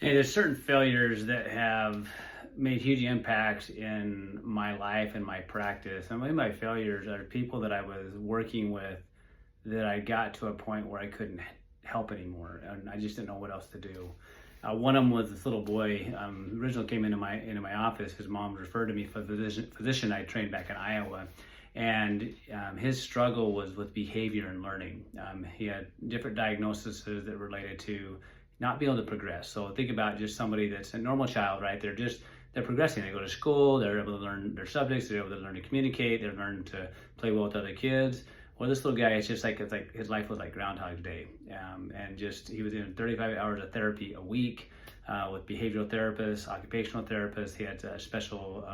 Hey, there's certain failures that have made huge impacts in my life and my practice. And one of my failures are people that I was working with that I got to a point where I couldn't help anymore, and I just didn't know what else to do. One of them was this little boy. Originally came into my office. His mom referred to me for the physician I trained back in Iowa, and his struggle was with behavior and learning. He had different diagnoses that related to not being able to progress. So think about just somebody that's a normal child, right? They're progressing. They go to school. They're able to learn their subjects. They're able to learn to communicate. They're learning to play well with other kids. Well, this little guy, it's like his life was like Groundhog Day, and just he was in 35 hours of therapy a week with behavioral therapists, occupational therapists. He had special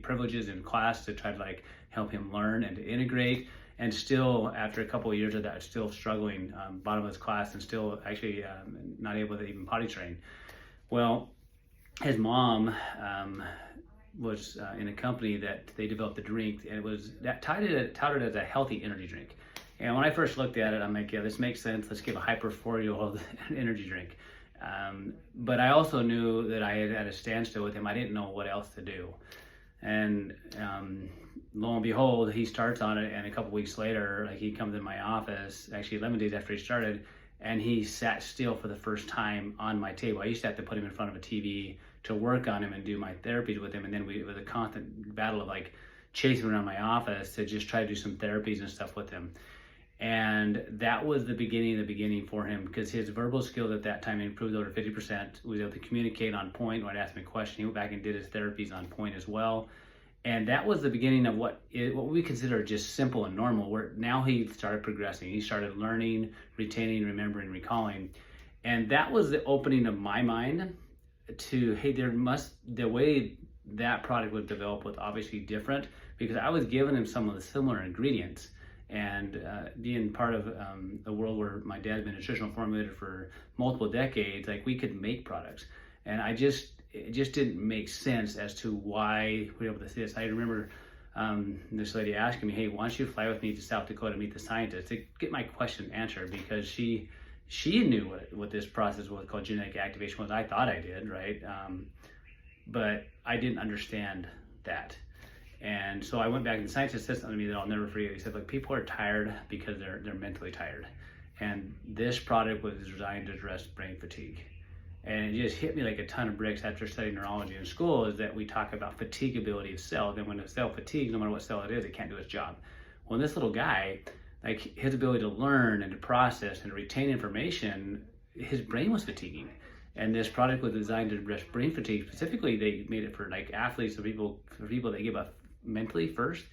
privileges in class to try to like help him learn and to integrate. And still, after a couple of years of that, still struggling, bottom of his class, and still actually not able to even potty train. Well, his mom was in a company that they developed a drink, and it was that touted as a healthy energy drink. And when I first looked at it, I'm like, yeah, this makes sense. Let's give a hyper 4-year-old an energy drink. But I also knew that I had at a standstill with him. I didn't know what else to do. And lo and behold, he starts on it, and a couple weeks later, like he comes in my office, actually 11 days after he started, and he sat still for the first time on my table. I used to have to put him in front of a TV to work on him and do my therapies with him, and then it was a constant battle of like chasing around my office to just try to do some therapies and stuff with him. And that was the beginning for him, because his verbal skills at that time improved over 50%. He was able to communicate on point. When I'd ask him a question, he went back and did his therapies on point as well. And that was the beginning of what we consider just simple and normal, where now he started progressing. He started learning, retaining, remembering, recalling. And that was the opening of my mind to, hey, the way that product was developed was obviously different, because I was giving him some of the similar ingredients. And being part of a world where my dad had been a nutritional formulator for multiple decades, like we could make products. And it just didn't make sense as to why we were able to see this. I remember this lady asking me, hey, why don't you fly with me to South Dakota to meet the scientists to get my question answered, because she knew what this process was called genetic activation was. I thought I did, right? But I didn't understand that. And so I went back, and the scientist said something to me that I'll never forget. He said, like, people are tired because they're mentally tired. And this product was designed to address brain fatigue. And it just hit me like a ton of bricks after studying neurology in school, is that we talk about fatigability of cells. And when a cell fatigues, no matter what cell it is, it can't do its job. Well, this little guy, like his ability to learn and to process and to retain information, his brain was fatiguing. And this product was designed to address brain fatigue. Specifically, they made it for like athletes or for people that give up mentally first.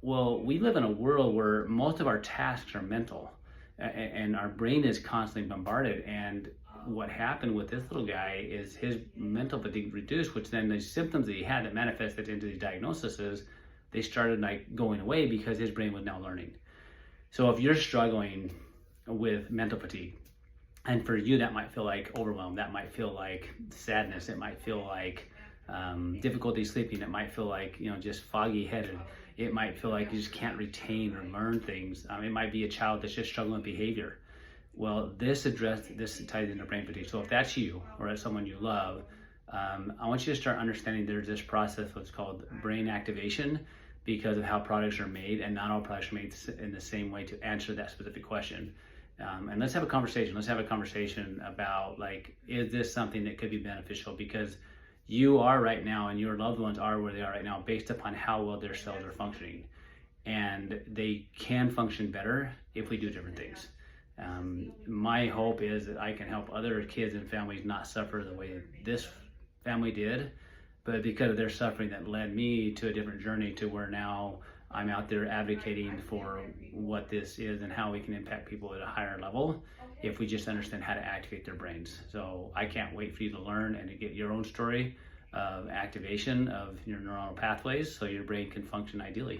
Well, we live in a world where most of our tasks are mental, and our brain is constantly bombarded. And what happened with this little guy is his mental fatigue reduced, which then the symptoms that he had that manifested into these diagnoses, they started like going away because his brain was now learning. So if you're struggling with mental fatigue, and for you that might feel like overwhelm, that might feel like sadness, it might feel like difficulty sleeping, it might feel like just foggy headed, it might feel like you just can't retain or learn things, it might be a child that's just struggling with behavior. Well, this ties into brain fatigue. So if that's you or it's someone you love, I want you to start understanding there's this process what's called brain activation, because of how products are made, and not all products are made in the same way to answer that specific question. And let's have a conversation. Let's have a conversation about, like, is this something that could be beneficial? Because you are right now, and your loved ones are where they are right now, based upon how well their cells are functioning. And they can function better if we do different things. My hope is that I can help other kids and families not suffer the way this family did, but because of their suffering that led me to a different journey, to where now I'm out there advocating for what this is and how we can impact people at a higher level if we just understand how to activate their brains. So I can't wait for you to learn and to get your own story of activation of your neuronal pathways so your brain can function ideally.